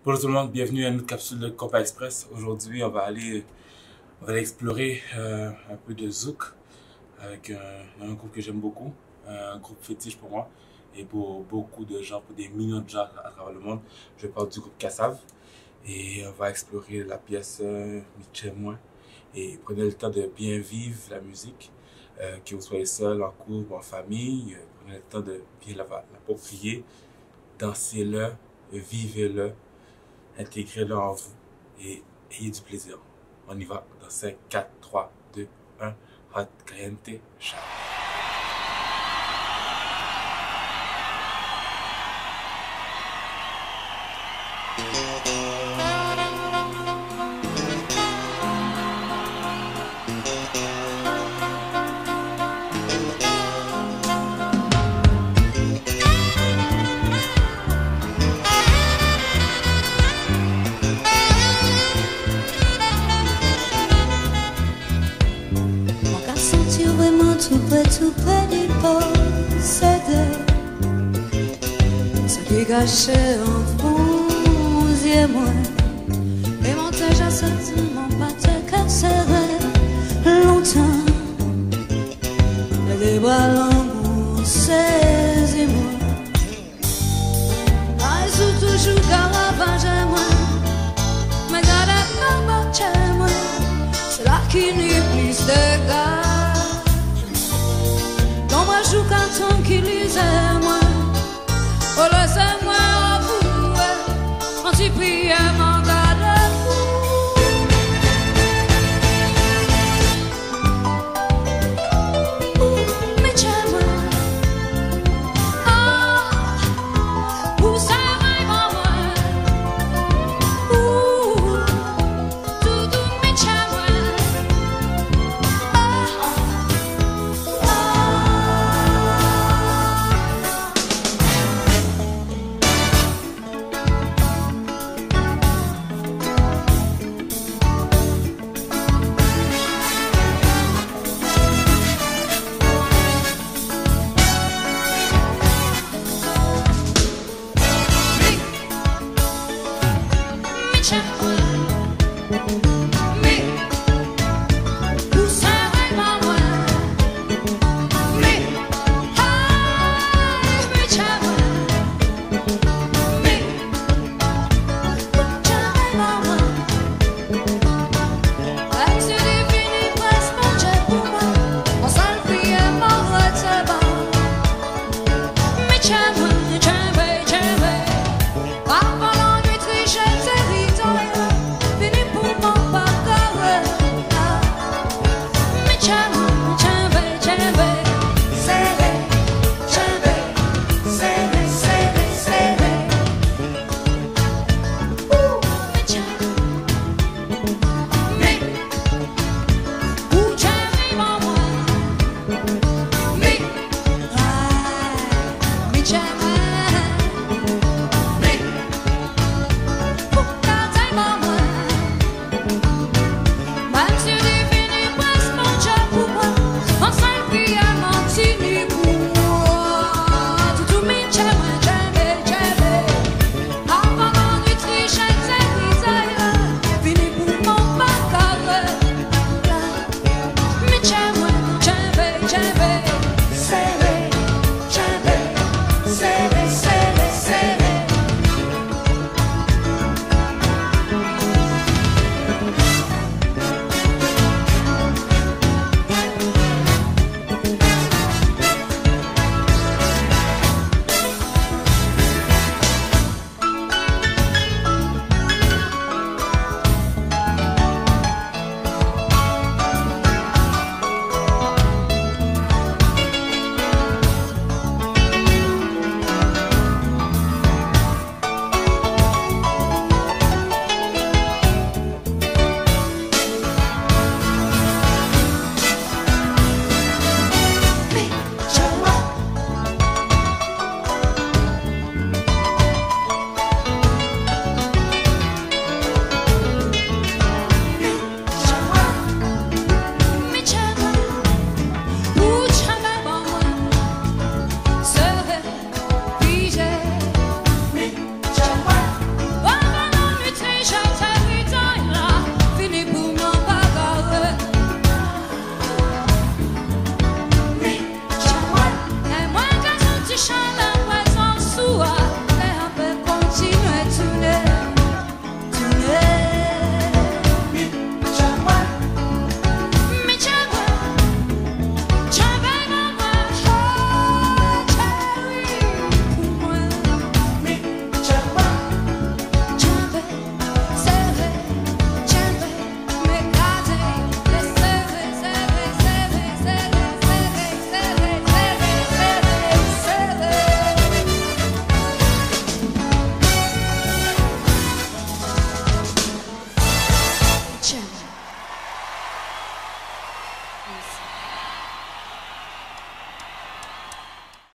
Bonjour tout le monde, bienvenue à une autre capsule de Compas Express. Aujourd'hui, on va aller explorer un peu de zouk avec un groupe que j'aime beaucoup, un groupe fétiche pour moi et pour beaucoup de gens, pour des millions de gens à travers le monde. Je parle du groupe Kassav et on va explorer la pièce Michemwa et prenez le temps de bien vivre la musique, que vous soyez seul, en couple, en famille. Prenez le temps de bien l'approprier, dansez-le, vivez-le. Intégrez-le en vous et ayez du plaisir. On y va dans 5, 4, 3, 2, 1. Hot Caliente, ciao. Tout près du possédé, ce qui cachait en vous et moi, et mon tâche à certainement pas te casserait longtemps. Les bras l'amour, saisis-moi. Ah, sous toujours caravage, moi, mais garde la marche, moi, c'est là qui n'y plus de gars. Je joue quand on qui lisait moi, oh laissez-moi avouer, on t'y prie mon